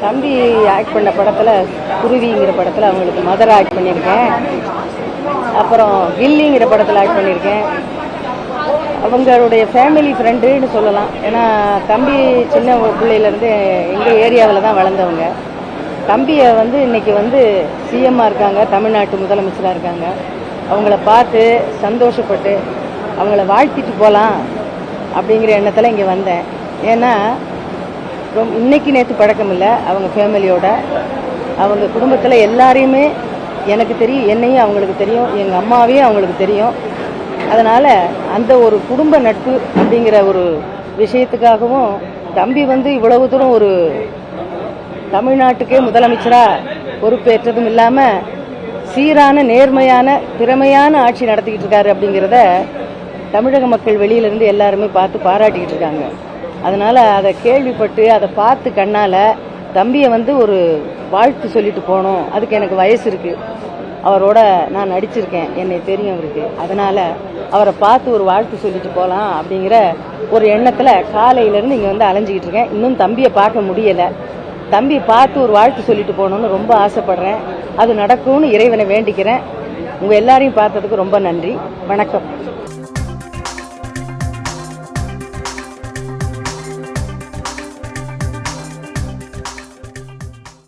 தம்பி ஆக்ட் பண்ண படத்தில் குருவிங்கிற படத்தில் அவங்களுக்கு மதர் ஆக்ட் பண்ணியிருக்கேன். அப்புறம் கில்லிங்கிற படத்தில் ஆக்ட் பண்ணியிருக்கேன். அவங்களுடைய ஃபேமிலி ஃப்ரெண்டுன்னு சொல்லலாம். ஏன்னா தம்பி சின்ன பிள்ளையிலேருந்து எங்கள் ஏரியாவில் தான் வளர்ந்தவங்க. தம்பியை இன்றைக்கி சிஎம்மாக இருக்காங்க, தமிழ்நாட்டு முதலமைச்சராக இருக்காங்க. அவங்கள பார்த்து சந்தோஷப்பட்டு அவங்கள வாழ்த்திட்டு போகலாம் அப்படிங்கிற எண்ணத்தில் இங்கே வந்தேன். ஏன்னா இன்னைக்கு நேற்று பழக்கம் இல்லை. அவங்க ஃபேமிலியோட அவங்க குடும்பத்தில் எல்லாரையுமே எனக்கு தெரியும், என்னையும் அவங்களுக்கு தெரியும், எங்கள் அம்மாவையும் அவங்களுக்கு தெரியும். அதனால் அந்த ஒரு குடும்ப நட்பு அப்படிங்கிற ஒரு விஷயத்துக்காகவும் தம்பி இவ்வளவு தூரம் ஒரு தமிழ்நாட்டுக்கே முதலமைச்சராக பொறுப்பேற்றதும் இல்லாமல் சீரான நேர்மையான திறமையான ஆட்சி நடத்திக்கிட்டு இருக்காரு அப்படிங்கிறத தமிழக மக்கள் வெளியிலேருந்து எல்லாருமே பார்த்து பாராட்டிக்கிட்டு இருக்காங்க. அதனால் அதை கேள்விப்பட்டு அதை பார்த்து கண்ணால் தம்பியை ஒரு வாழ்த்து சொல்லிட்டு போகணும். அதுக்கு எனக்கு வயசு இருக்குது, அவரோட நான் நடிச்சிருக்கேன், என்னை தெரியும் அவருக்கு. அதனால் அவரை பார்த்து ஒரு வாழ்த்து சொல்லிட்டு போகலாம் அப்படிங்கிற ஒரு எண்ணத்தில் காலையிலேருந்து இங்கே அலைஞ்சிக்கிட்டு இருக்கேன். இன்னும் தம்பியை பார்க்க முடியலை. தம்பியை பார்த்து ஒரு வாழ்த்து சொல்லிட்டு போகணுன்னு ரொம்ப ஆசைப்படுறேன். அது நடக்கும்னு இறைவனை வேண்டிக்கிறேன். உங்கள் எல்லாரையும் பார்த்ததுக்கு ரொம்ப நன்றி. வணக்கம்.